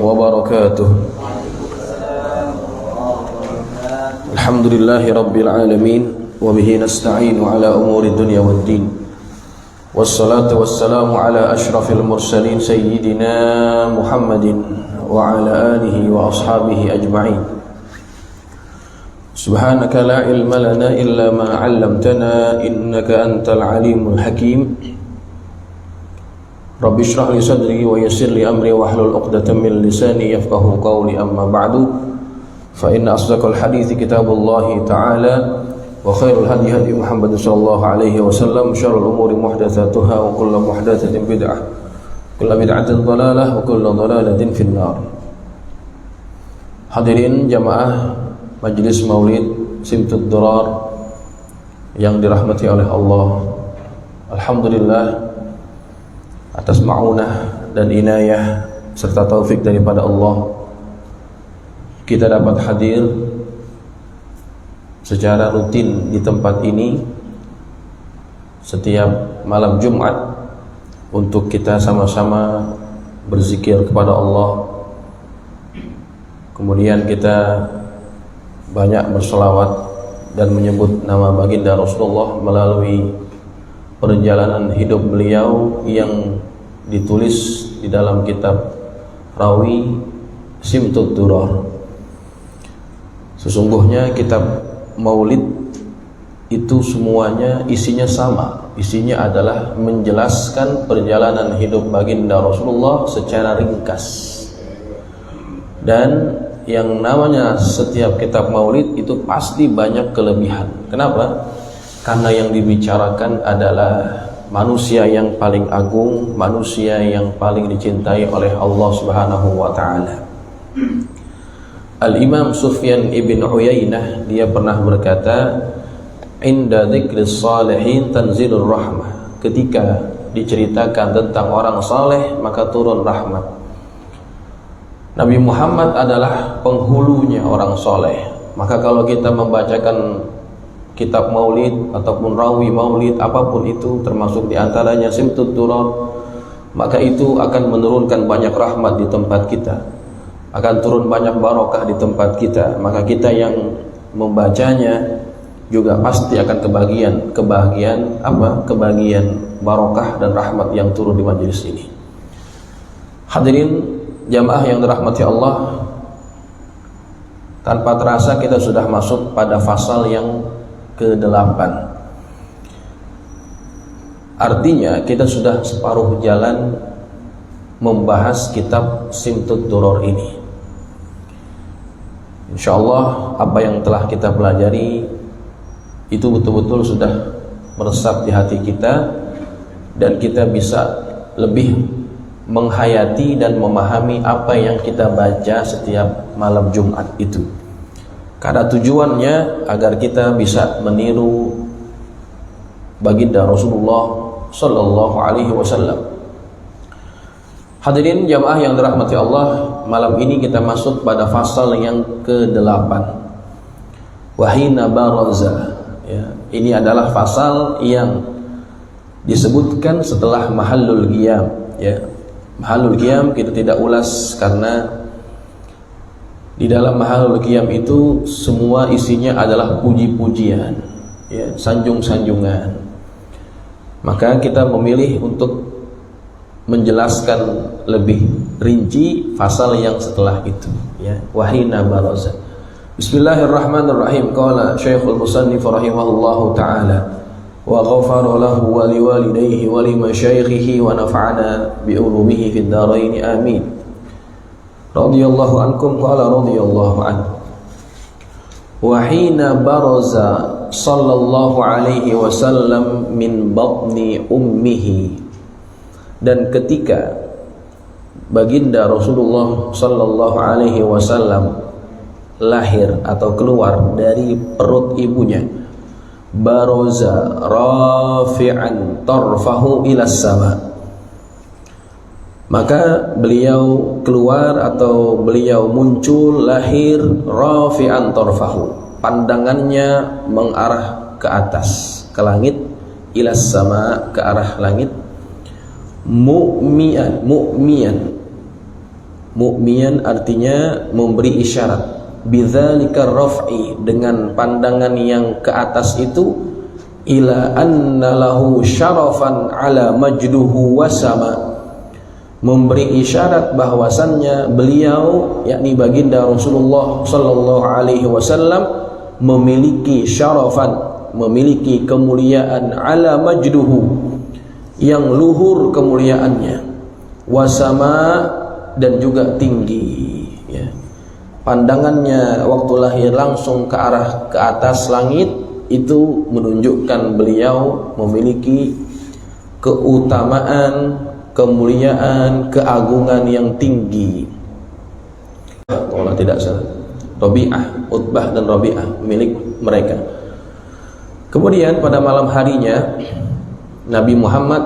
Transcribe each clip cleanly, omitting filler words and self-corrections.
وبركاته. الحمد لله رب العالمين وبه نستعين على أمور الدنيا والدين والصلاة والسلام على أشرف المرسلين سيدنا محمد وعلى آله وأصحابه أجمعين. سبحانك لا علم لنا إلا ما علمتنا إنك أنت العليم الحكيم. رب اشرح لي صدري ويسر لي أمري واحلل عقدة من لساني يفقهوا قولي. أما بعد فإن أصدق الحديث كتاب الله تعالى وخير الهدي هدي محمد صلى الله عليه وسلم وشر الأمور محدثاتها وكل محدثة بدعة وكل بدعة ضلالة وكل ضلالة في النار. Hadirin jamaah Majelis Maulid Simtud Durar yang dirahmati oleh Allah, alhamdulillah atas ma'unah dan inayah serta taufik daripada Allah, kita dapat hadir secara rutin di tempat ini setiap malam Jumat untuk kita sama-sama berzikir kepada Allah. Kemudian kita banyak berselawat dan menyebut nama baginda Rasulullah melalui perjalanan hidup beliau yang ditulis di dalam kitab Rawi Simtud Durar. Sesungguhnya kitab Maulid itu semuanya isinya sama. Isinya adalah menjelaskan perjalanan hidup baginda Rasulullah secara ringkas. Dan yang namanya setiap kitab Maulid itu pasti banyak kelebihan. Kenapa? Karena yang dibicarakan adalah manusia yang paling agung, manusia yang paling dicintai oleh Allah Subhanahu wa taala. Al-Imam Sufyan ibn Uyainah dia pernah berkata, "Inda dzikris salihin tanzilur rahmah." Ketika diceritakan tentang orang saleh maka turun rahmat. Nabi Muhammad adalah penghulunya orang saleh. Maka kalau kita membacakan kitab maulid ataupun rawi maulid apapun itu, termasuk diantaranya Simtud Durar, maka itu akan menurunkan banyak rahmat di tempat kita, akan turun banyak barokah di tempat kita. Maka kita yang membacanya juga pasti akan kebahagiaan barokah dan rahmat yang turun di majelis ini. Hadirin jamaah yang dirahmati Allah, tanpa terasa kita sudah masuk pada fasal yang ke-8. Artinya kita sudah separuh jalan membahas kitab Simtud Durar ini. InsyaAllah apa yang telah kita pelajari itu betul-betul sudah meresap di hati kita, dan kita bisa lebih menghayati dan memahami apa yang kita baca setiap malam Jumat itu. Karena tujuannya agar kita bisa meniru baginda Rasulullah sallallahu alaihi wasallam. Hadirin jamaah yang dirahmati Allah, malam ini kita masuk pada fasal yang ke-8. Wahina baraza. Ya, ini adalah fasal yang disebutkan setelah mahallul qiyam. Ya, mahallul qiyam kita tidak ulas karena di dalam mahallul qiyam itu semua isinya adalah puji-pujian, ya, sanjung-sanjungan. Maka kita memilih untuk menjelaskan lebih rinci fasal yang setelah itu, ya. Wahina baraza. Bismillahirrahmanirrahim. Qala Syekhul Musannif rahimahullahu taala wa ghafara lahu wa liwalidayhi wa limasyayikhihi wa nafa'ana bi ulumihi fid dharain amin. Radhiyallahu ankum qala radhiyallahu anhu. Wa hina baraza sallallahu alaihi wasallam min batni ummihi. Dan ketika baginda Rasulullah sallallahu alaihi wasallam lahir atau keluar dari perut ibunya, baraza rafi'an tarfahu ila sama, maka beliau keluar atau beliau muncul lahir rafi'an tarfahu, pandangannya mengarah ke atas, ke langit, ilas sama, ke arah langit, mu'mian Mu'miyan artinya memberi isyarat. Bidzalika raf'i, dengan pandangan yang ke atas itu, ila anna lahu syarafan ala majduhu wasama, memberi isyarat bahwasannya beliau, yakni baginda Rasulullah sallallahu alaihi wasallam, memiliki syarafan, memiliki kemuliaan, ala majduhu, yang luhur kemuliaannya, wasama, dan juga tinggi, ya. Pandangannya waktu lahir langsung ke arah ke atas langit, itu menunjukkan beliau memiliki keutamaan, kemuliaan, keagungan yang tinggi. Kalau tidak salah, Rabi'ah, Utbah dan Rabi'ah milik mereka. Kemudian pada malam harinya Nabi Muhammad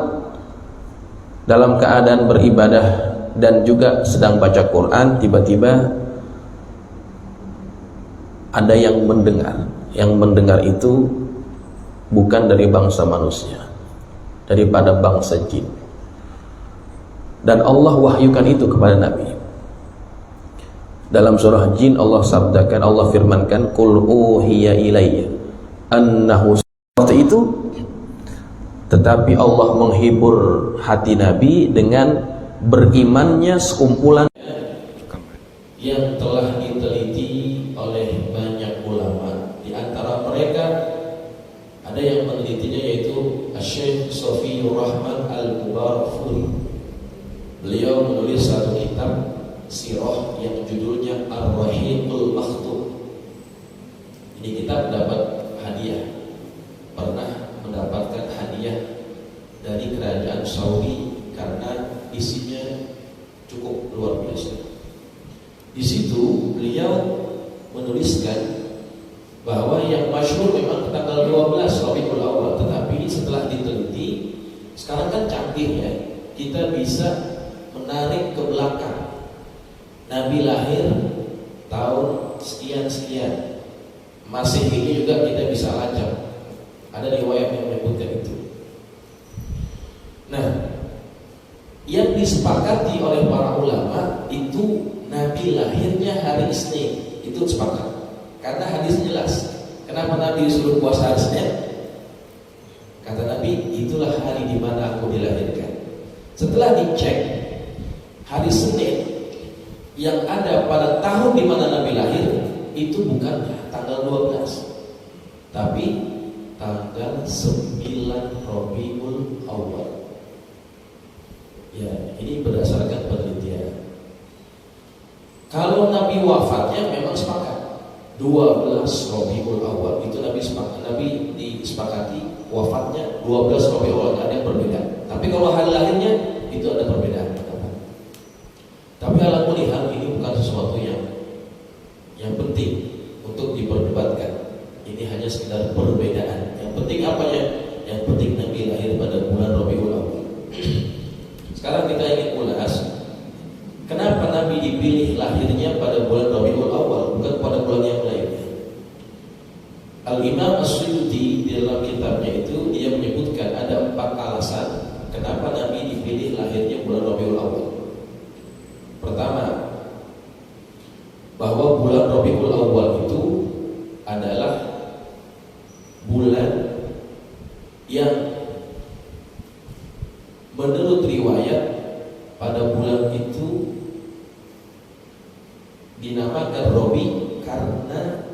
dalam keadaan beribadah dan juga sedang baca Quran, tiba-tiba ada yang mendengar. Yang mendengar itu bukan dari bangsa manusia, daripada bangsa jin. Dan Allah wahyukan itu kepada Nabi. Dalam surah Jin Allah sabdakan, Allah firmankan, qul uhiya ilayya annahu, seperti itu. Tetapi Allah menghibur hati Nabi dengan berimannya sekumpulan yang telah diteliti oleh banyak ulama. Di antara mereka ada yang menelitinya, yaitu Syekh Sofiyur Rahman Al-Mubarakfuri. Beliau menulis satu kitab sirah yang judulnya Ar-Rahiqul Makhtum. Ini kitab dapat hadiah, pernah mendapatkan hadiah dari kerajaan Saudi karena isinya cukup luar biasa. Di situ beliau menuliskan bahwa yang masyhur memang tanggal 12 Rabiul Awal, tetapi setelah diteliti, sekarang kan canggih ya, kita bisa menarik ke belakang. Nabi lahir tahun sekian-sekian, Masehi juga kita bisa lacak. Ada riwayat yang menyebutkan itu. Nah, yang disepakati oleh para ulama itu Nabi lahirnya hari Isnin, itu sepakat. Karena hadis jelas. Kenapa Nabi disuruh puasa hari Senin? Kata Nabi, itulah hari di mana aku dilahirkan. Setelah dicek, hari Senin yang ada pada tahun di mana Nabi lahir itu bukan tanggal 12, tapi tanggal 9 Rabiul Awal. Ya, ini berdasarkan penelitian. Kalau Nabi wafatnya memang sepakat 12 Rabiul Awal, itu Nabi sepakat. Nabi disepakati wafatnya 12 Rabiul Awal, ada yang berbeda. Tapi kalau hari lahirnya itu ada perbedaan. Tapi ala kulli hal ini bukan sesuatu yang penting untuk diperdebatkan. Ini hanya sekedar perbedaan. Yang penting apanya? Yang penting Nabi lahir pada bulan Rabiul Awal. Sekarang kita ingin ulas, kenapa Nabi dipilih lahirnya pada bulan Rabiul Awal, bukan pada bulan yang lainnya? Al-Imam As-Suyuti di dalam kitabnya itu dia menyebutkan ada 4 alasan kenapa Nabi dipilih lahirnya bulan Rabiul Awal. Pertama, bahwa bulan Rabiul Awal itu adalah bulan yang menurut riwayat pada bulan itu dinamakan Rabi karena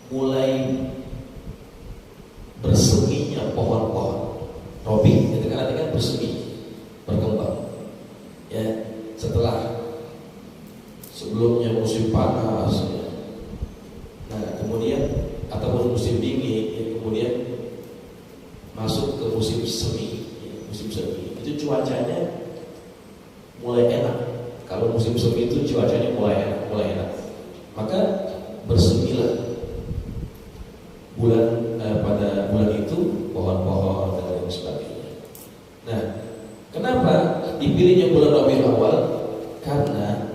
mulai berseminya pohon-pohon. Rabi itu kan artinya bersemi, berkembang. Ya, setelah sebelumnya musim panas, ya. Nah kemudian ataupun musim dingin, ya, kemudian masuk ke musim semi, ya, musim semi itu cuacanya mulai enak. Kalau musim semi itu cuacanya mulai enak, maka bersemilah pada bulan itu pohon-pohon dan lain sebagainya. Nah, kenapa dipilihnya bulan Rabiul Awal? Karena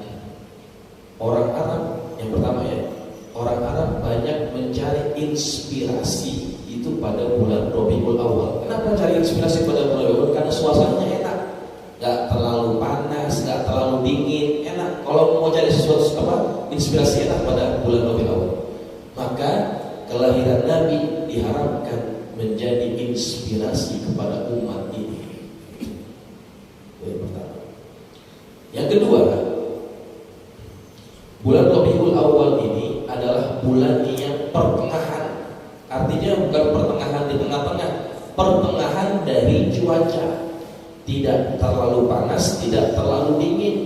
orang Arab, yang pertama ya, orang Arab banyak mencari inspirasi itu pada bulan Rabiul Awal. Kenapa cari inspirasi pada bulan Rabiul Awal? Karena suasananya enak, nggak terlalu panas, nggak terlalu dingin, enak. Kalau mau cari sesuatu inspirasi enak pada bulan Rabiul Awal. Maka kelahiran Nabi diharapkan menjadi inspirasi kepada umat ini. Yang pertama. Yang kedua, bulan Rabiul Awal ini adalah bulan yang pertengahan. Artinya bukan pertengahan di tengah-tengah, pertengahan dari cuaca. Tidak terlalu panas, tidak terlalu dingin,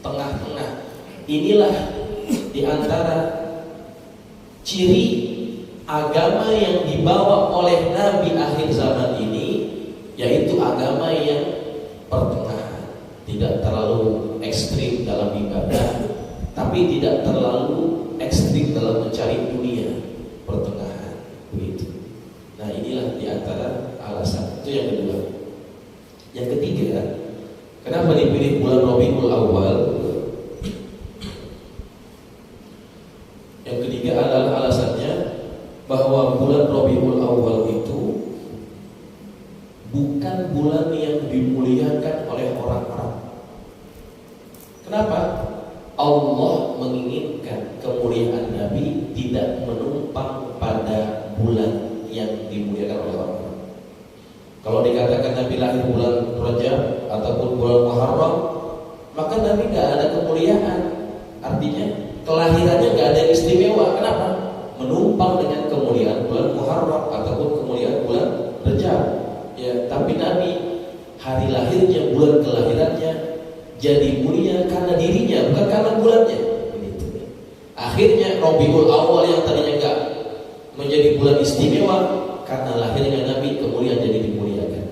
tengah-tengah. Inilah di antara ciri agama yang dibawa oleh Nabi akhir zaman ini, yaitu agama yang pertengahan. Tidak terlalu ekstrim dalam ibadah, tapi tidak terlalu ekstrim dalam mencari dunia. Pertengahan, begitu. Nah, inilah di antara alasan. Itu yang kedua. Yang ketiga, kenapa dipilih bulan Rabiul Awal? Yang ketiga adalah alasannya bahwa bulan Rabiul Awal itu bukan bulan yang dimuliakan oleh orang Arab. Kenapa? Allah menginginkan kemuliaan Nabi tidak menumpang pada bulan yang dimuliakan oleh orang Arab. Kalau dikatakan Nabi lahir bulan Rajab ataupun bulan Muharram, maka Nabi nggak ada kemuliaan. Artinya kelahirannya nggak ada yang istimewa. Kenapa? Menumpang dengan kemuliaan bulan Muharram ataupun kemuliaan bulan Rajab. Ya, tapi Nabi hari lahirnya, bulan kelahirannya jadi mulia karena dirinya, bukan karena bulannya. Begitu. Akhirnya Rabiul Awal yang tadinya nggak menjadi bulan istimewa, karena lahirnya Nabi kemuliaan jadi dimuliakan.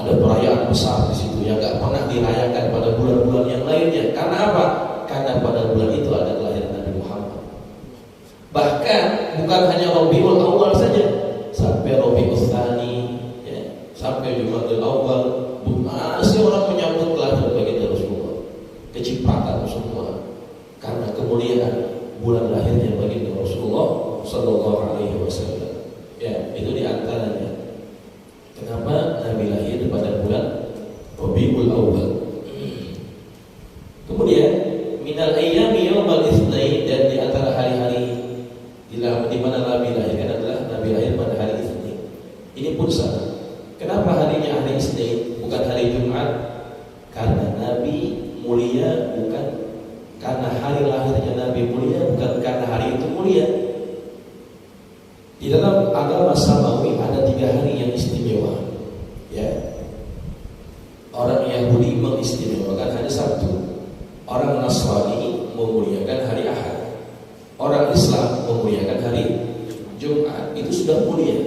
Ada perayaan besar di situ yang nggak pernah dirayakan pada bulan-bulan yang lainnya. Karena apa? Karena pada bulan itu ada kelahiran Nabi Muhammad. Bahkan bukan hanya Rabiul Awal saja, sampai Rabiul Tsani, ya, sampai Jumadil Awal, masih orang menyambut kelahiran baginda Rasulullah. Kecipratan semua karena kemuliaan bulan lahirnya baginda Rasulullah Sallallahu Alaihi Wasallam. Ya, itu diantaranya kenapa Nabi lahir pada bulan Rabiul Awal. Kemudian minal ayyami yaumal itsnain, dan di antara hari-hari di mana Nabi lahir adalah Nabi lahir pada hari Isnin. Ini pun sama. Kenapa harinya hari Isnin bukan hari Jumat? Karena Nabi mulia bukan karena hari lahirnya Nabi mulia, bukan karena hari itu mulia. Di dalam agama Samawi ada 3 hari yang istimewa. Ya, orang Yahudi mengistimewakan hari Sabtu, orang Nasrani memuliakan hari Ahad, orang Islam memuliakan hari Jumat. Itu sudah mulia.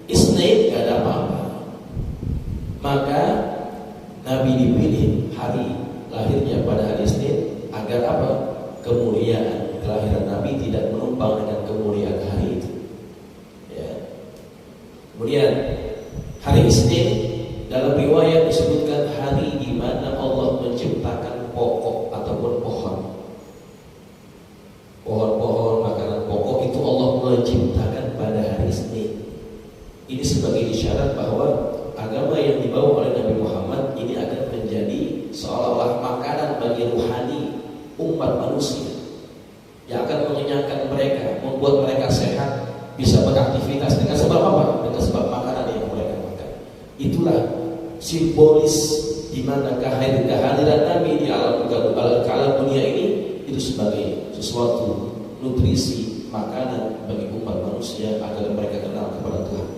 Isnin gak ada apa-apa. Maka Nabi dipilih hari lahirnya pada hari Isnin agar apa? Kemuliaan kelahiran Nabi tidak menumpang dengan kemuliaan hari itu. Kemudian hari Isnin dalam riwayat disebutkan hari di mana Allah menciptakan pokok ataupun pohon. Pohon-pohon makanan pokok itu Allah menciptakan pada hari Isnin. Ini sebagai isyarat bahwa agama yang dibawa oleh Nabi Muhammad ini akan menjadi seolah-olah makanan bagi ruhani umat manusia yang akan mengenyangkan mereka, membuat mereka sehat, bisa beraktivitas dengan sebab apa? Dengan sebab makanan yang mereka makan. Itulah simbolis di mana kehadiran Nabi di alam dunia ini itu sebagai sesuatu nutrisi makanan bagi umat manusia agar mereka kenal kepada Tuhan.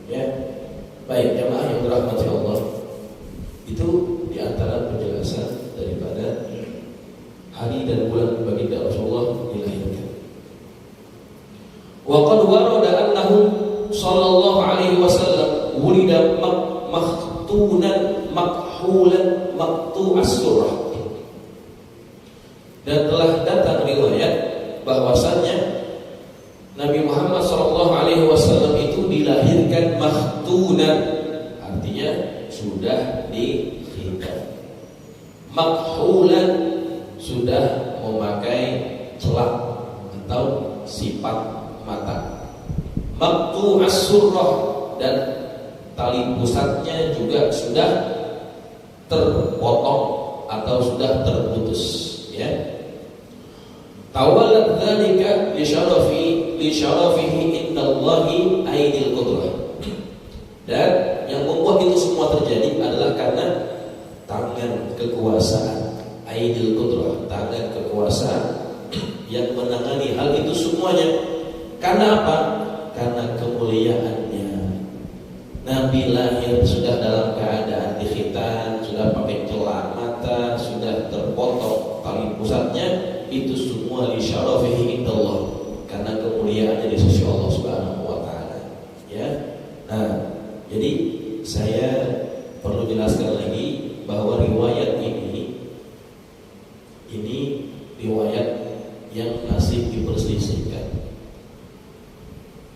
Ya, baik jamaah yang dirahmati Allah, itu di antara penjelasan daripada hari dan bulan baginda Rasulullah dilahirkan. Wa qad warada annahu sallallahu alaihi wasallam wulida makhtunan makhulan maqtu'as surah. Dan telah datang riwayat bahwasannya Nabi Muhammad sallallahu alaihi wasallam itu dilahirkan makhtunan, artinya sudah dikhitan. Makhulan sudah memakai celak atau sifat mata. Maqtu'as surrah, dan tali pusatnya juga sudah terpotong atau sudah terputus, ya. Tawalat dzalika li syarafihi indallahi ainil qudrah. Dan yang membuat itu semua terjadi adalah karena tangan kekuasaan, ainil qudrah, tangan kekuasaan yang menangani hal itu semuanya. Karena apa? Karena kemuliaannya. Nabi lahir sudah dalam keadaan dikhitan, sudah pakai celak mata, sudah terpotong tali pusatnya. Itu semua li syarafihi indallah, karena kemuliaannya di sisi Allah Subhanahu wa taala, ya. Nah, jadi saya perlu jelaskan lagi bahwa riwayat ini riwayat yang masih diperselisihkan.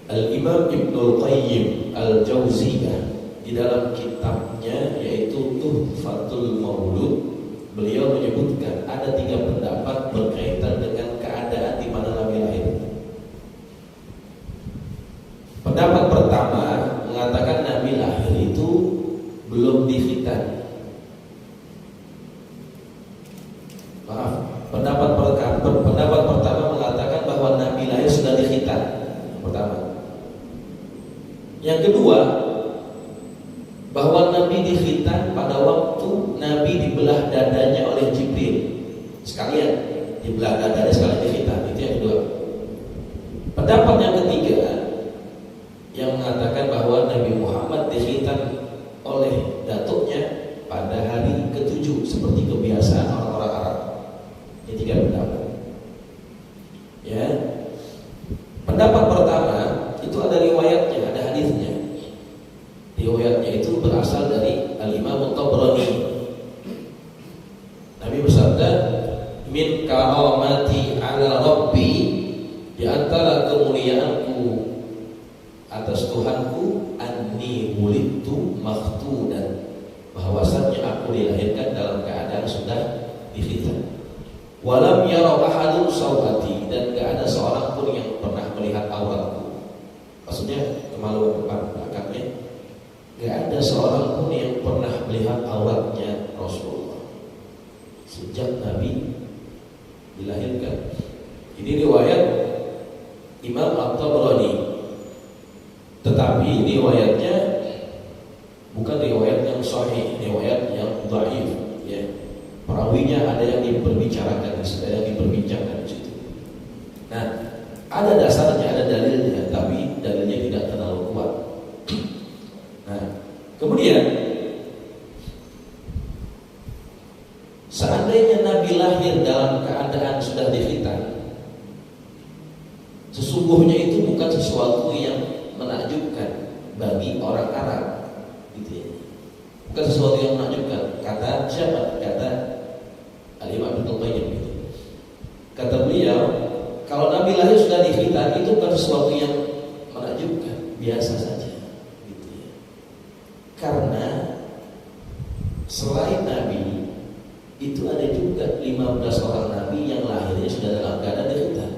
Al-Imam Ibnul Qayyim Al-Jauziyah di dalam kitabnya yaitu Tuhfatul Maulud, beliau menyebutkan ada 3 pendapat berkaitan dengan keadaan di mana Nabi lahir. Pendapat pertama mengatakan Nabi lahir itu belum dikhitan. Pendapat pertama mengatakan bahwa Nabi lahir sudah dikhitan. Pertama. Yang kedua, bahwa Nabi dikhitan pada waktu Nabi dibelah dadanya oleh Jibril. Sekalian dibelah dadanya, sekalian dikhitan. Itu yang kedua. Pendapat yang ketiga yang mengatakan bahwa Nabi Muhammad dikhitan oleh datuknya pada hari ke-7 seperti kebiasaan orang-orang Arab. Ini 3 pendapat. Ya. Pendapat pertama itu ada riwayatnya, ada hadisnya. Riwayatnya itu berasal dari Al-Imam At-Tabrani. Nabi bersabda, "Min karamati 'ala Rabbi", di antara kemuliaanku atas Tuhanku, anni wulidtu makhtunan, bahwasanya aku dilahirkan dalam keadaan sudah dikhitan. Walam yara ahadun sawati, dan gak ada seorang pun yang pernah melihat auratku. Maksudnya kemaluan depan belakangnya, gak ada seorang pun yang pernah melihat auratnya Rasulullah sejak Nabi dilahirkan. Ini riwayat Imam At-Tabrani. Tetapi riwayatnya bukan riwayat yang sahih, riwayat yang dhaif, ya. Perawinya ada yang diperbicarakan, ada yang diperbincangkan di situ. Nah, ada dasarnya, ada dalilnya, tapi dalilnya tidak terlalu kuat. Nah, kemudian seandainya Nabi lahir dalam keadaan sudah dikhitan, sesungguhnya itu bukan sesuatu yang menakjubkan bagi orang Arab, gitu ya. Bukan sesuatu yang menakjubkan. Kata siapa? Kata Al-Imam Ibnul Qayyim. Kata beliau, kalau Nabi lahir sudah dikhitan, itu bukan sesuatu yang menakjubkan, biasa saja, gitu ya. Karena selain Nabi itu ada juga 15 orang Nabi yang lahirnya sudah dalam keadaan dikhitan.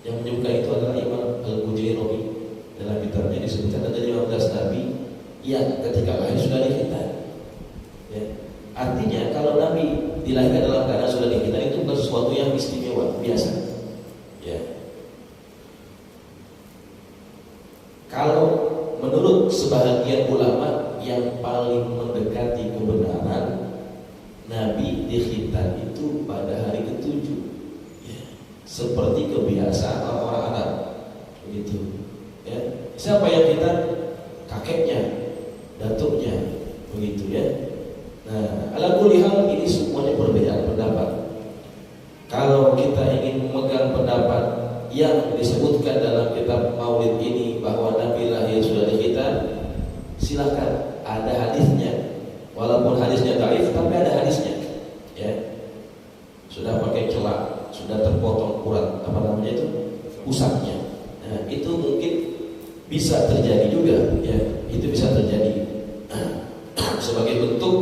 Yang menyebutkan itu adalah Imam Al-Bujaironi. Dalam kitabnya disebutkan ada 15 Nabi yang ketika lahir sudah dikhitan, ya. Artinya kalau Nabi dilahirkan dalam keadaan sudah dikhitan, itu bukan sesuatu yang istimewa, biasa, ya. Kalau menurut sebahagian ulama yang paling mendekati kebenaran, Nabi dikhitan itu pada hari ke-7, ya. Seperti kebiasaan orang-orang Arab, begitu, ya. Siapa yang khitan? Kakeknya, datuknya, begitu, ya. Nah, ala kulli hal ini semuanya perbedaan pendapat. Kalau kita ingin memegang pendapat yang disebutkan dalam kitab Maulid ini bahwa Nabi lahir sudah dikhitan, silakan, ada hadisnya. Walaupun hadisnya dhaif, tapi ada hadisnya, ya. Sudah pakai celak, sudah terpotong urat, apa namanya itu? Pusatnya. Nah, itu mungkin bisa terjadi juga, ya. Itu bisa terjadi sebagai bentuk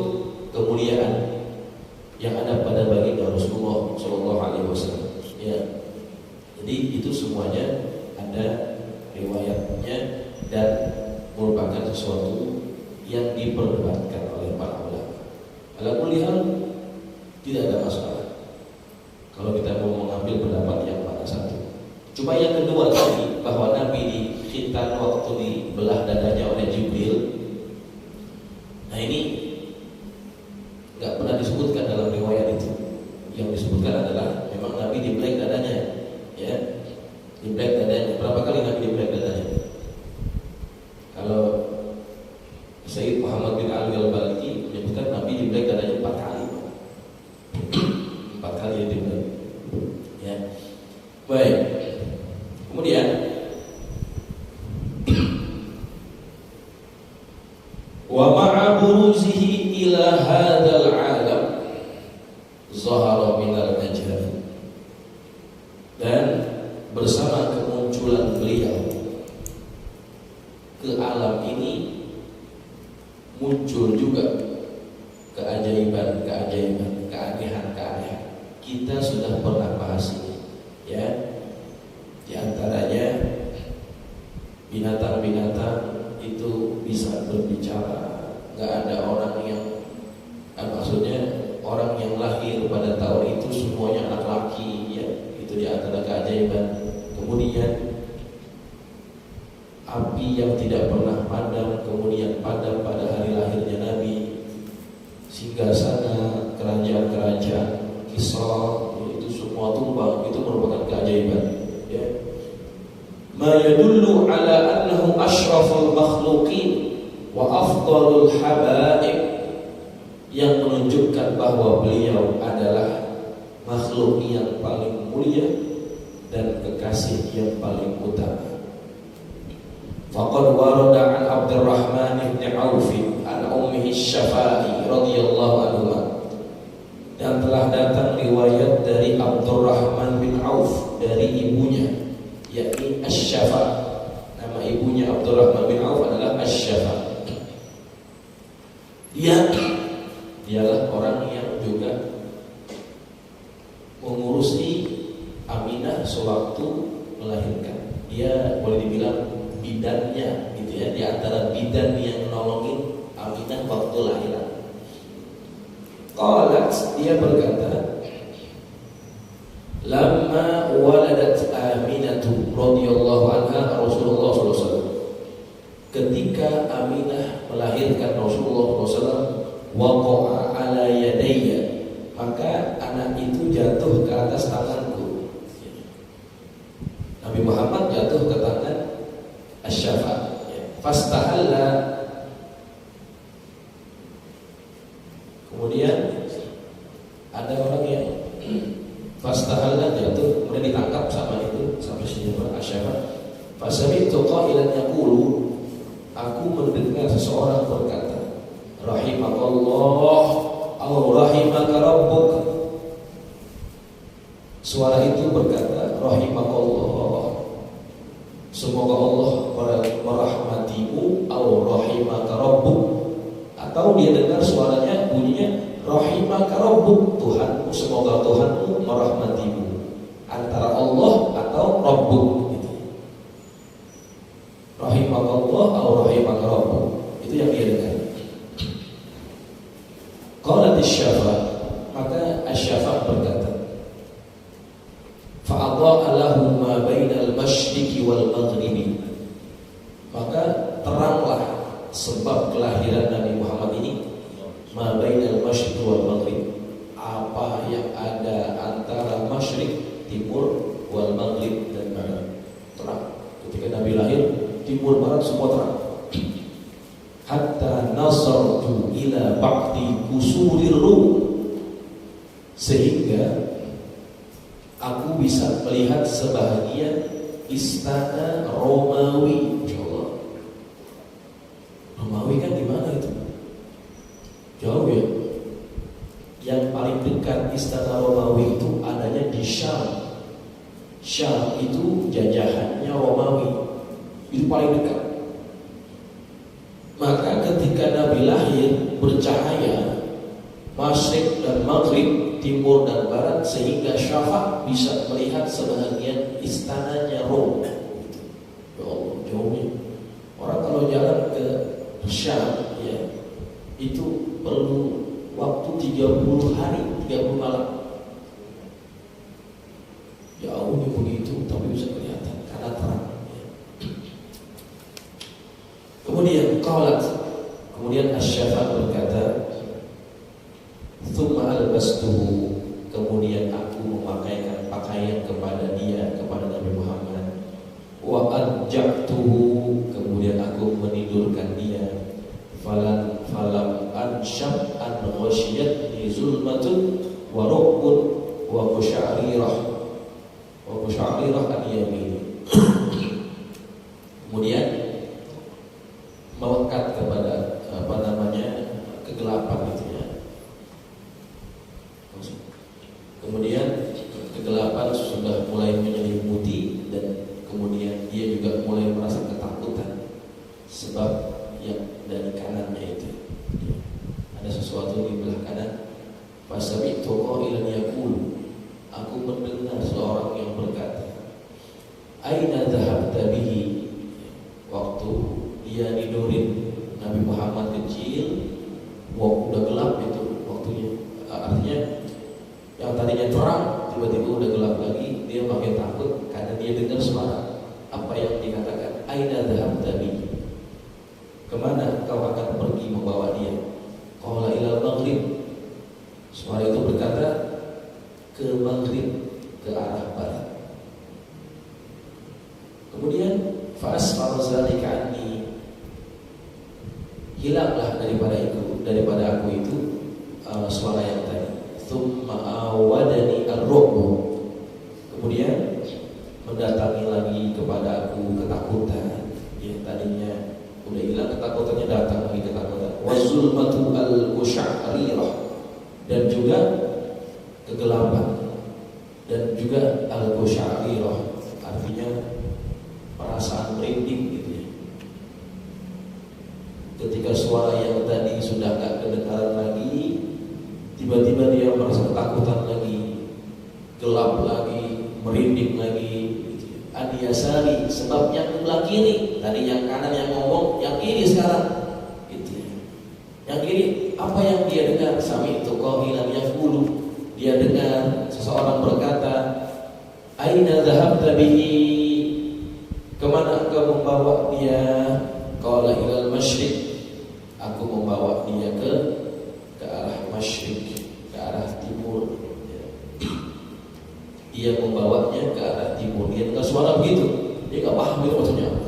kemuliaan yang ada pada baginda Rasulullah Shallallahu Alaihi Wasallam, ya. Jadi itu semuanya ada riwayatnya dan merupakan sesuatu yang diperdebatkan oleh para ulama. Alhamdulillah Tidak ada masalah kalau kita mau mengambil pendapat yang mana satu. Cuma yang kedua tadi, bahwa Nabi di khitan waktu dibelah dadanya oleh Jibril, nah ini nggak pernah disebutkan dalam riwayat itu. Yang disebutkan adalah memang Nabi dibelek dadanya, ya, dibelek dadanya. Berapa kali Nabi dibelek dadanya? Kalau Sayyid Muhammad bin Ali al-Balki menyebutkan Nabi dibelek dadanya 4 kali. 4 kali dibelek. Ya. Baik. Kemudian wa ma'a buruzihi ila hadzal 'alam zahara minal najah, dan bersama kemunculan beliau ke alam ini muncul juga keajaiban, keanehan. Kita sudah pernah bahas ini, ya. Di antaranya binatang-binatang itu bisa berbicara. Nggak ada orang yang, maksudnya orang yang lahir pada tahun itu semuanya anak laki, ya. Itu di antara keajaiban. Kemudian api yang tidak pernah padam kemudian padam pada hari lahirnya Nabi. Singgasana kerajaan-kerajaan Kisra itu semua tumbang. Itu merupakan keajaiban, ya. Ma yadullu ala annahu asyraful makhluqin wa afdalul habaib, yang menunjukkan bahwa beliau adalah makhluk yang paling mulia dan kekasih yang paling utama. Faqad warada an Abdurrahman bin Auf an ummihi Syafa'i radhiyallahu anha, dan telah datang riwayat dari Abdurrahman bin Auf dari ibunya, yakni Asy-Syafa'. Nama ibunya Abdurrahman bin Auf adalah Asy-Syafa'. Dialah orang yang juga mengurusi Aminah sewaktu melahirkan. Dia boleh dibilang bidannya, gitu ya, di antara bidan yang nolongin Aminah waktu lahiran. Qalat, dia berkata, lamma waladat Aminatu radhiyallahu anha Rasulullah sallallahu alaihi wasallam, ketika Aminah melahirkan Rasulullah SAW, waqa'a ala yadayya, maka anak itu jatuh ke atas tanganku. Nabi Muhammad jatuh ke tangan Asy-Syafa'. Fastahalla, kemudian ada orang yang fastahalla jatuh, kemudian ditangkap sama itu, sampai sini Asy-Syafa'. Fasami'tu qailan yaqulu, aku mendengar seseorang berkata, rahimakallah atau rahimaka rabbuk. Suara itu berkata, rahimakallah, semoga Allah merahmatimu, atau rahimaka rabbuk. Atau dia dengar suaranya bunyinya rahimaka rabbuk, Tuhanmu, semoga Tuhanmu merahmatimu. Antara Allah atau rabbuk gitu. Rahimakallah atau rahimaka rabbuk, itu yang dia dengar. Qalat Asy-Syafa', maka Asy-Syafa' berkata, fa'adha'a lahu ma bainal masyriqi wal maghribi, maka teranglah sebab kelahiran Nabi Muhammad ini, ma bainal masyriqi wal maghrib, apa yang ada antara masyriq, timur, wal maghrib, dan barat, terang. Ketika Nabi lahir, timur barat semua terang. Hatta nasartu ila ba'di kusurir Rum, sehingga aku bisa melihat sebahagian istana Romawi. Insyaallah. Romawi kan di mana itu? Jauh ya. Yang paling dekat istana Romawi itu adanya di Syam. Syam itu jajahannya Romawi. Itu paling dekat. Maka ketika Nabi lahir bercahaya masyriq dan maghrib, timur dan barat, sehingga Syafa' bisa melihat sebahagian istananya Rom. Ya Allah, jauhnya. Orang kalau jalan ke Syam, ya, itu perlu waktu 30 hari, 30 malam. Jauhnya begitu, tapi bisa kelihatan karena terang. Kemudian Asy-Syafa' berkata, "Tsumma albastuhu," kemudian aku memakaikan pakaian kepada dia, kepada Nabi Muhammad. "Wa arja'tuhu," kemudian aku menidurkan dia. Falam anshab an ghasyiyatni zulmatun wa ru'bun wa qusya'rirah an yamini. Kemudian melekat kepada kegelapan itu ya. Kemudian kegelapan sudah mulai menyelimuti dan kemudian dia juga mulai merasa ketakutan sebab yang dari kanannya itu ada sesuatu di belah kanan. Fasami'tu qailan yaqulu, aku mendengar seorang yang berkata, "Aina dhahabta bihi?" Waktu dia nidurin Nabi Muhammad kecil, udah gelap itu waktunya. Artinya yang tadinya terang tiba-tiba udah gelap lagi. Dia makin takut karena dia dengar suara. Apa yang dikatakan? Aina dhahabta bihi? Kemana kau akan pergi membawa dia? Qala ilal maghrib. Suara itu berkata ke maghrib, ke arah barat. Kemudian fa'asfar zalika anni, hilanglah daripada aku itu suara yang tadi. Tsumma awadani ar-ru'bu, kemudian mendatangi lagi kepada aku ketakutan. Ya, tadinya udah hilang ketakutannya, datang lagi ketakutan. Wazulmatu al-qusya'rirah, dan juga kegelapan, dan juga al-qusya'rirah, artinya perasaan merinding gitu ya. Ketika suara yang tadi sudah gak kedengaran lagi, tiba-tiba dia merasa ketakutan lagi, gelap lagi, merinding lagi gitu. Adiyasari, sebab yang sebelah kiri, tadi yang kanan yang ngomong, yang kiri sekarang gitu ya. Yang kiri, apa yang dia dengar? Sami'tu qailan yaqulu, dia dengar seseorang berkata, "Aina dhahabta bihi?" Kemana engkau membawa dia? Qala ilal masyriq, aku membawa dia ke arah masyriq, ke arah timur. Dia membawanya ke arah timur. Dia dengar suara begitu, dia gak paham itu maksudnya apa.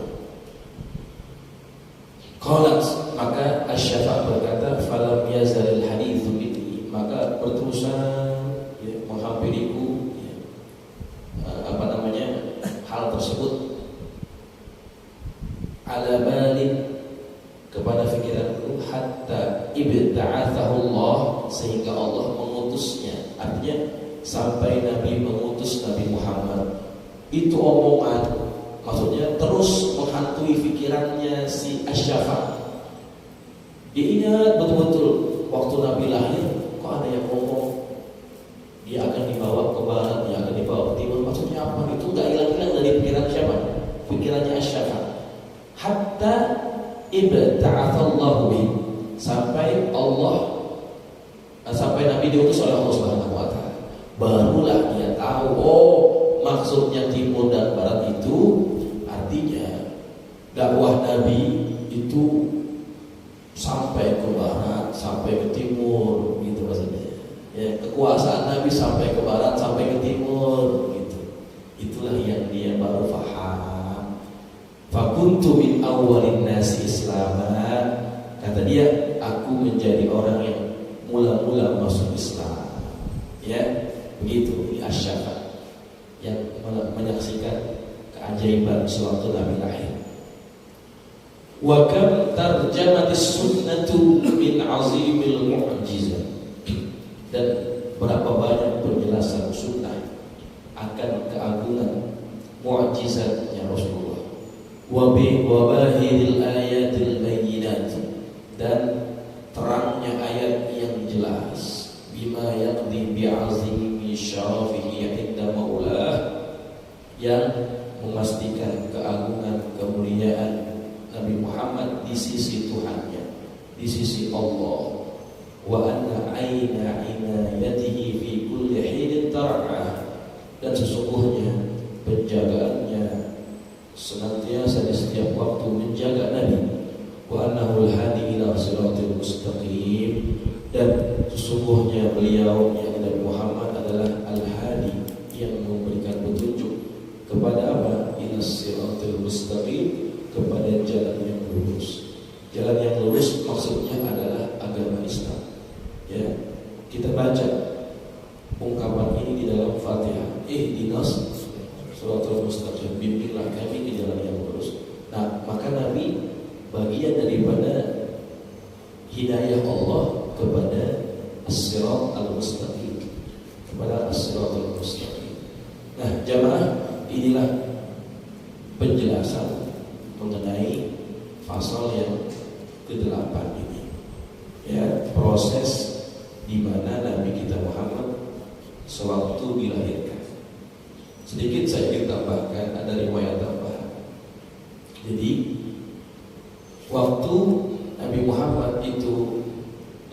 Qalat, maka Asy-Syafa' berkata, falam yazalil haditsu bihi, maka berterusan ya, menghampiriku ya, hal tersebut ala balik, kepada fikiranku, hatta ibta'athahu Allah, sehingga Allah mengutusnya. Artinya sampai Nabi mengutus Nabi Muhammad. Itu omongan, maksudnya terus menghantui fikirannya si Asy-Syafa'. Dia ingat betul-betul waktu Nabi lahir, kok ada yang ngomong dia akan dibawa ke barat, dia akan dibawa ke timur. Maksudnya apa? Itu gak hilang-hilang dari pikiran siapa? Pikirannya Asy-Syafa'. Hatta ibta'athallahu bih, sampai Nabi diutus oleh Allah Subhanahu wa taala. Barulah dia tahu, oh maksudnya timur dan barat itu artinya dakwah Nabi itu sampai ke barat, sampai ke timur, gitu maksudnya. Ya, kekuasaan Nabi sampai ke barat, sampai ke timur, gitu. Itulah yang dia baru faham. Fakuntu min awwalin nasi islaman, kata dia, aku menjadi orang yang mula-mula masuk Islam. Ya, begitu di Asy-Syafa' yang menyaksikan keajaiban sewaktu Nabi lahir. Wa kam tarjamatis sunnatu min azimil mu'jizah, dan berapa banyak penjelasan sunnah akan keagungan mu'jizatnya Rasulullah. Wa bahiril ayatil bayyinat, dan terangnya ayat yang jelas. Bima yaqdi bi'azimi syarafihi inda maulah, yang memastikan keagungan kemuliaan Nabi Muhammad di sisi Tuhannya, di sisi Allah. wa anna aina inayatihi fi kulli hinin tar'ah, dan sesungguhnya penjagaannya senantiasa di setiap waktu menjaga Nabi, wa annahu al-hadi ila siratil mustaqim, dan sesungguhnya beliau yang Nabi Muhammad adalah al-hadi yang memberikan petunjuk kepada apa? Ila siratil mustaqim, kepada jalan yang lurus. Jalan yang lurus maksudnya adalah agama Islam. Ya, kita baca ungkapan ini di dalam Fatihah. Ihdinas siratal mustaqim, bimbinglah kami ke jalan yang lurus. Nah, maka Nabi bagian daripada hidayah Allah kepada as-sirat al-mustaqim, kepada as-sirat al-mustaqim. Nah, jamaah, inilah penjelasan mengenai pasal yang ke-8 ini. Ya, proses di mana Nabi kita Muhammad sewaktu dilahirkan. Sedikit saya ingin tambahkan, ada riwayat tambahan. Jadi waktu Nabi Muhammad itu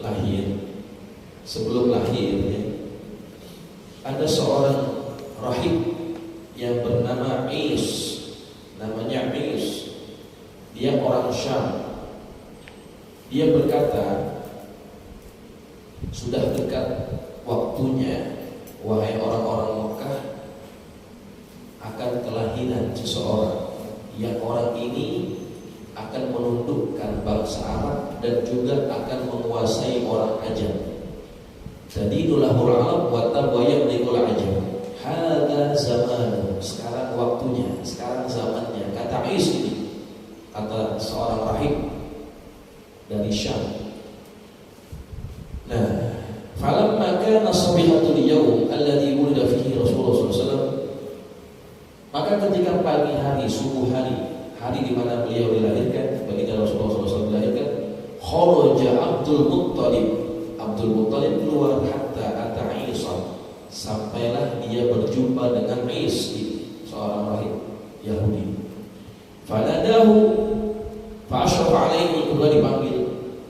lahir, sebelum lahirnya ada seorang rahib yang bernama Is, namanya Is. Dia orang Syam. Dia berkata, sudah dekat waktunya, wahai orang-orang Mekah, akan kelahiran seseorang yang orang ini akan menundukkan bangsa Arab dan juga akan menguasai orang Ajam. Jadi dulahul Arab wa tabwaya blikul Ajam. Hadza zaman, sekarang waktunya, sekarang zamannya. Kata Is ini, kata seorang rahib dari Syam. Nah, falamma kana sabihatul yawm alladhi wulida fihi Rasulullah SAW, maka ketika pagi hari, subuh hari, hari di mana beliau dilahirkan, baginda Rasulullah SAW dilahirkan, kharaja Abdul Muttalib. Abdul Muttalib keluar hatta ata Isa, sampailah dia berjumpa dengan Is, seorang rahib Yahudi. Fanadahu fa'ashrafa alaihi, kemudian dipanggil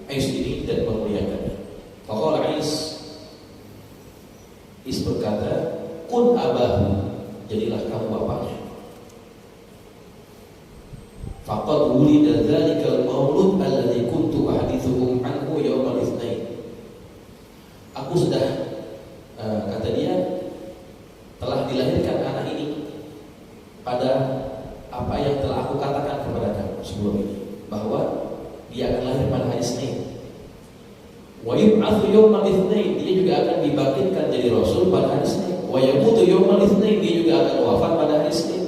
Is ini dan memuliakannya. Faqala Is berkata, kun abahu, jadilah kamu bapaknya. Faqad wulida dzalikal maulud alladzi kuntu ahdithukum anhu yaumal itsnain. Aku sudah kata dia, telah dilahirkan anak ini pada apa yang telah aku katakan kepada kamu sebelum ini, bahwa dia akan lahir pada hari Senin. Wa yub'atsu yaumal itsnain, dia juga akan dibangkitkan jadi rasul pada hari Senin. Wa yamutu yaumal itsnain, dia juga akan wafat pada hari Senin.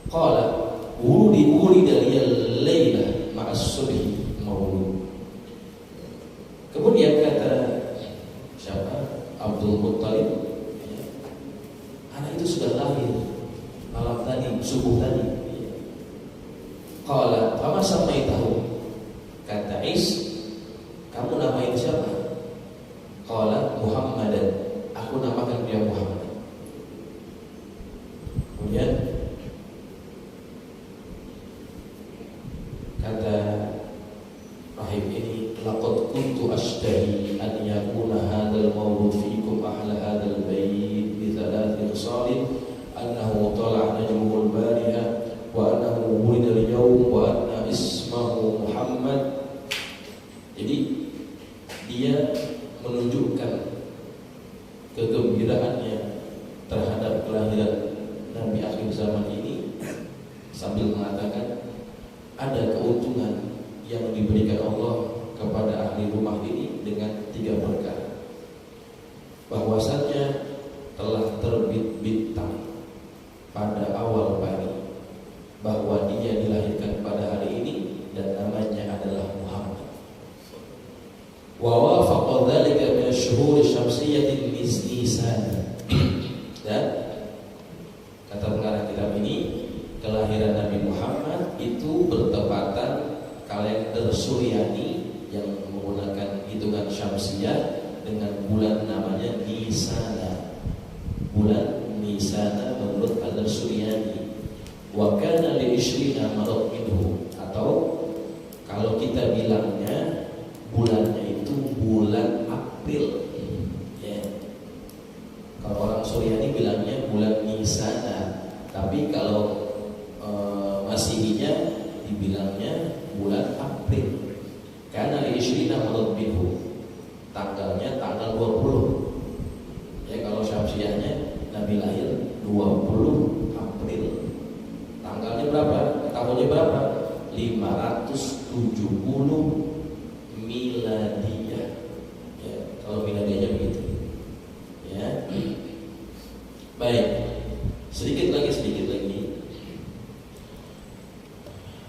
Qala wulida liyal laila ma'as subhi maulud. Kemudian kata siapa? Abdul Muttalib, anak itu sudah lahir malam tadi, subuh tadi. Qala fama samaitahu, kata Is, kamu namain siapa? Qala Muhammadan, aku namakan dia Muhammad. Kemudian kata rahib ini, laqad kuntu ashtahi an yakuna hadzal maulud fiikum ahla hadzal bait bi thalathi khisalin, annahu tala'a najmul bariha wa annahu wulida al-yawm wa anna ismahu Muhammad. Jadi dia menunjukkan kegembiraannya terhadap kelahiran Nabi akhir zaman ini sambil mengatakan ada keuntungan yang diberikan Allah kepada ahli rumah ini dengan 3 perkara. Bahwasannya telah terbit bintang pada awal pagi, bahwa dia dilahirkan pada hari ini dan namanya adalah Muhammad. Wa wafaqa dzalika min asy-syuhur syamsiyyatin Nisan. Dan kata pengarang kitab ini, kelahiran Nabi Muhammad itu bertepatan kalender Suryani yang menggunakan hitungan syamsiyah dengan bulan namanya Nisana. Bulan Nisana menurut kalender Suryani. Wa kana li 20 marad minhu, atau kalau kita bilangnya bulannya itu bulan Suryani bilangnya bulan Nisana, tapi kalau Masihinya dibilangnya bulan April. Karena Ishrina Maulud Minhu, tanggalnya tanggal 20. Ya, kalau Syamsiahnya Nabi lahir 20 April. Tanggalnya berapa? Tahunnya berapa? 570 miladiyah. Ya, kalau miladiyahnya begitu. Ya. Baik. Sedikit lagi.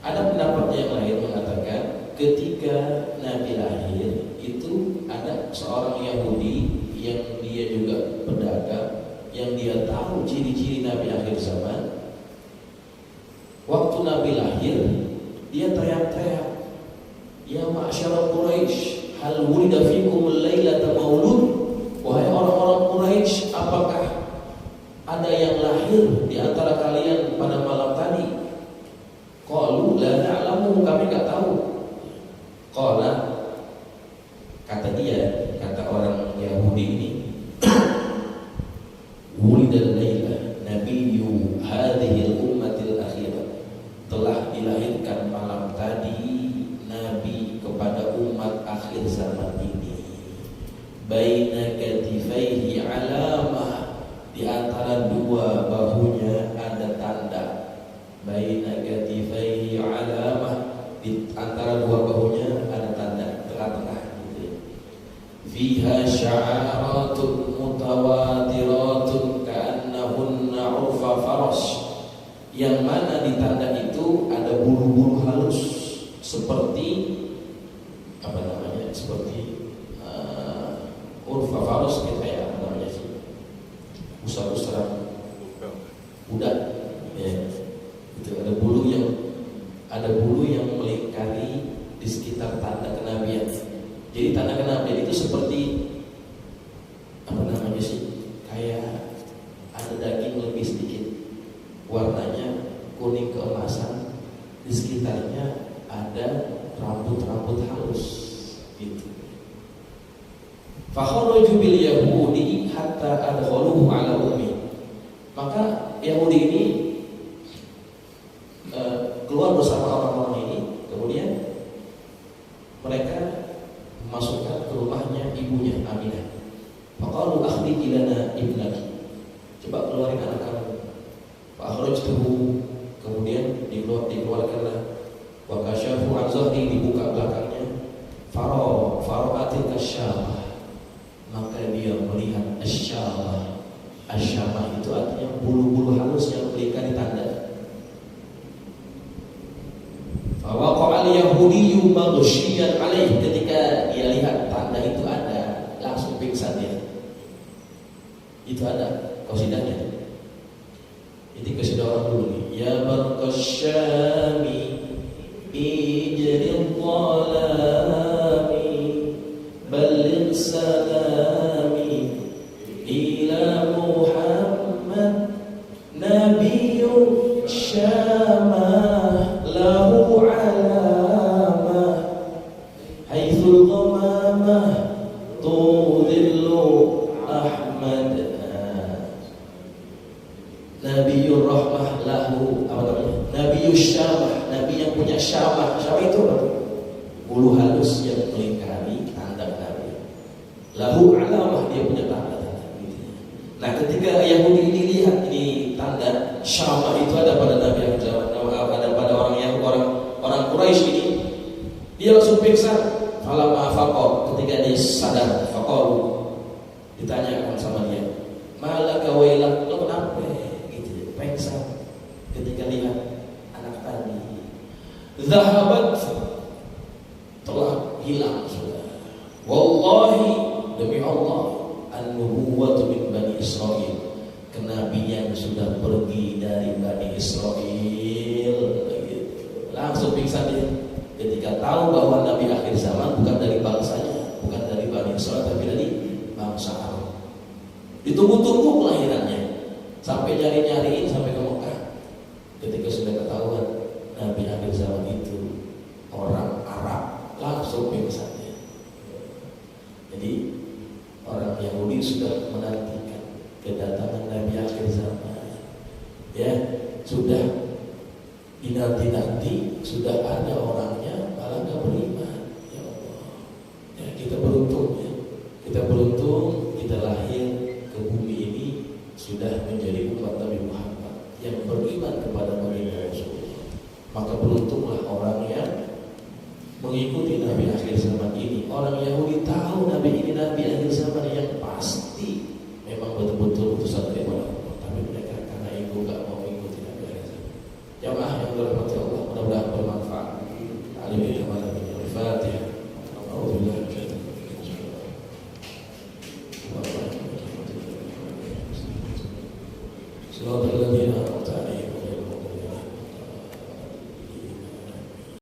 Ada pendapat yang lain mengatakan ketika Nabi lahir itu ada seorang Yahudi yang dia juga pedagang, yang dia tahu ciri-ciri Nabi akhir zaman. Waktu Nabi lahir, dia teriak-teriak, "Ya ma'syara Quraisy, hal wulida fikumul lailata maulud?" Wahai orang-orang Quraisy, apakah ada yang lahir di antara kalian pada malam tadi? Qalu la na'lamu, kami enggak tahu. Qala, kata orang Yahudi ini, wulidal laila nabiyyu hadhihi al-ummatil akhirah, telah dilahirkan malam tadi Nabi kepada umat akhir zaman ini. Baina katifaihi alamah, di antara dua bahunya ada tanda. Baina katifaihi alamah, di antara dua bahunya ada tanda, tengah-tengah gitu. Fiha sya'aratun mutawatiratun ka'annahunna urfa faras, yang mana di tanda itu ada bulu-bulu halus seperti apa namanya? Seperti urfa faras, kayak apa namanya sih? Usah-usah kuda. Ya. Itu ada bulu yang melingkari di sekitar tanda kenabian. Jadi tanda kenabian itu seperti apa namanya sih? Kayak ada daging lebih sedikit, warnanya kuning keemasan, di sekitarnya ada rambut-rambut halus gitu. Fakhraju bil yahudi hatta adkhaluhu ala ummi. Maka Yahudi ini keluar bersama orang-orang ini, kemudian mereka memasukkan ke rumahnya ibunya Aminah. Faqalu akhrij lana ibnaki, coba keluarin anak kamu. Fakhrajtuhu, kemudian dikeluarkanlah. Wa kasyafu an zahri, dibuka belakangnya. Fara'atil kasyamah, maka dia melihat asyamah. Asyamah itu artinya bulu-bulu halus yang melingkari tanda. Fawaqa'al yahudiyyu maghsyiyan alaih, ketika dia lihat tanda itu ada, langsung pingsan dia. Itu ada qasidahnya. Ini qasidah orang dulu nih. Ya barqasyami ijril dhalami balligh salami ila Muhammad nabiyyun syamah lahu alamah haitsul ghamamah tudillu Ahmad Nabiyyur rahmah lahu, apa namanya? Nabiyyus syamah, nabi yang punya syamah. Syamah itu apa? Bulu halus yang melingkari tanda nabi. Lahu alamah, dia punya tanda. Nah, ketika Yahudi ini lihat ini tanda syamah itu ada pada Nabi akhir zaman, ada pada orang Quraisy ini, dia langsung pingsan. Falamma faqa, ketika dia sadar, faqalu, ditanyakan sama dia, malaka wailak, lo kenapa? Gitu, pingsan ketika lihat anak tadi. Zahabat, telah hilang sudah. Wallahi, demi Allah, an-nubuwwatu min Bani Israil, kenabian sudah pergi dari Bani Israil. Langsung pingsan dia ketika tahu bahwa Nabi akhir zaman bukan dari bangsanya, bukan dari Bani Israil, tapi dari bangsa Arab. Ditunggu-tunggu kelahirannya, sampai nyari-nyariin sampai ke Mekah. Ketika sudah ketahuan Nabi akhir zaman itu orang Arab, langsung pingsan dia. Jadi orang Yahudi sudah menantikan kedatangan Nabi akhir zaman. Ya, sudah dinanti-nanti, sudah ada orangnya, malah nggak beriman. Ya Allah, ya, kita beruntung ya. Kita beruntung kita lahir ke bumi ini sudah menjadi umat Nabi Muhammad yang beriman kepada baginda Rasulullah. Maka beruntunglah orang yang mengikuti Nabi akhir zaman ini. Orang Yahudi tahu Nabi ini Nabi akhir zaman yang pasti memang betul-betul utusan dari Allah. Tapi mereka karena ego gak mau mengikuti Nabi akhir zaman. Jamaah yang dirahmati Allah, mudah-mudahan bermanfaat. Alim kita malam ini. Al-Fatihah. Alhamdulillah. Selamat